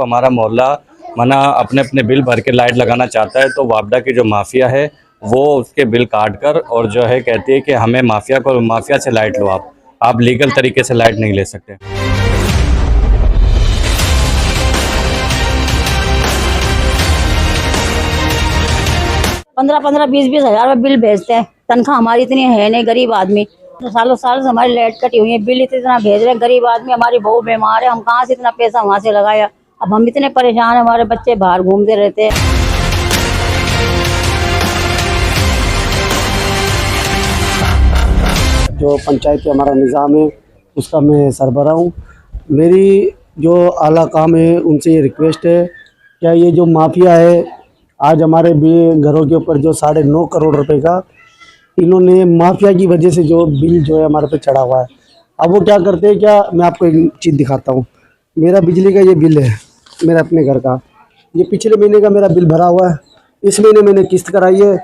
हमारा मोहल्ला मना अपने अपने बिल भर के लाइट लगाना चाहता है तो वापडा की जो माफिया है वो उसके बिल काट कर और जो है कहती है कि हमें माफिया से लाइट लो, आप लीगल तरीके से लाइट नहीं ले सकते। 15-15, 20-20 हजार रुपये बिल भेजते हैं। तनख्वाह हमारी इतनी है नहीं, गरीब आदमी। तो सालों साल से हमारी लाइट कटी हुई है, बिल इतना भेज रहे हैं। गरीब आदमी, हमारी बहू बीमार है, हम कहाँ से इतना पैसा वहाँ से लगाया। अब हम इतने परेशान हैं, हमारे बच्चे बाहर घूमते रहते हैं। जो पंचायती हमारा निज़ाम है उसका मैं सरबराह हूँ। मेरी जो आला काम है उनसे ये रिक्वेस्ट है, क्या ये जो माफिया है आज हमारे भी घरों के ऊपर जो 9.5 करोड़ रुपए का इन्होंने माफिया की वजह से जो बिल जो है हमारे पे चढ़ा हुआ है। अब वो क्या करते हैं, क्या मैं आपको एक चीज़ दिखाता हूँ। मेरा बिजली का ये बिल है, मेरा अपने घर का, ये पिछले महीने का मेरा बिल भरा हुआ है। इस महीने मैंने किस्त कराई है।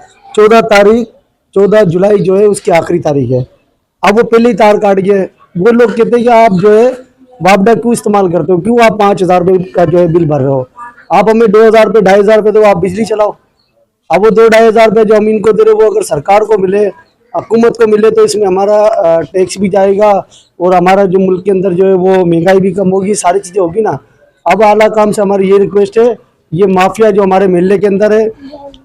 14 जुलाई जो है उसकी आखिरी तारीख है। अब वो पहले ही तार काट गए। वो लोग कहते हैं कि आप जो है वापडा क्यों इस्तेमाल करते हो, क्यों आप 5,000 रुपये का जो है बिल भर रहे हो, आप हमें 2,000 रुपये 2,500 रुपये दो, आप बिजली चलाओ। अब वो 2-2,500 रुपये जो हम इनको दे रहे वो अगर सरकार को मिले, हुकूमत को मिले, तो इसमें हमारा टैक्स भी जाएगा और हमारा जो मुल्क के अंदर जो है वो महंगाई भी कम होगी, सारी चीज़ें होगी ना। अब आला काम से हमारी ये रिक्वेस्ट है, ये माफिया जो हमारे मोहल्ले के अंदर है,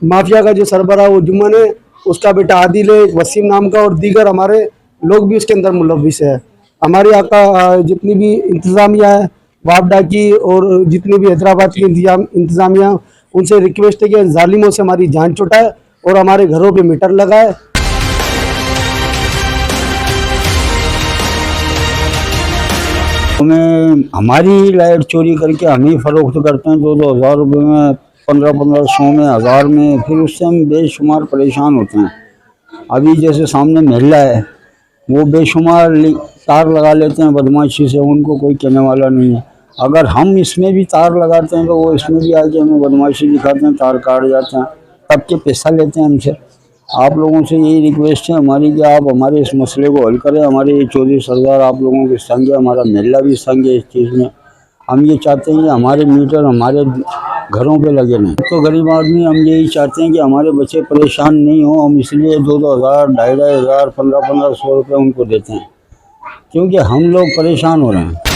माफिया का जो सरबराह वो जुम्मन है, उसका बेटा आदिल है, वसीम नाम का, और दीगर हमारे लोग भी उसके अंदर मुलव्विस है। हमारी आका जितनी भी इंतज़ामिया है वापडा की और जितनी भी हैदराबाद की इंतज़ामिया, उनसे रिक्वेस्ट है कि जालिमों से हमारी जान छुटाए और हमारे घरों पे मीटर लगाए। हमें हमारी लाइट चोरी करके हम ही फरोख्त करते हैं 2-2 हज़ार रुपये में, 1500 में, 1000 में, फिर उससे हम बेशुमार परेशान होते हैं। अभी जैसे सामने महिला है वो बेशुमार तार लगा लेते हैं बदमाशी से, उनको कोई कहने वाला नहीं है। अगर हम इसमें भी तार लगाते हैं तो वो इसमें भी आके हमें बदमाशी दिखाते हैं, तार काट जाते हैं, तब के पैसा लेते हैं हमसे। आप लोगों से यही रिक्वेस्ट है हमारी कि आप हमारे इस मसले को हल करें। हमारे ये चौधरी सरदार आप लोगों के संग है, हमारा महिला भी संग है इस चीज़ में। हम ये चाहते हैं कि हमारे मीटर हमारे घरों पे लगे नहीं। तो गरीब आदमी हम यही चाहते हैं कि हमारे बच्चे परेशान नहीं हो, हम इसलिए 2-2 हज़ार, 2,500, 1500 रुपये उनको देते हैं, क्योंकि हम लोग परेशान हो रहे हैं।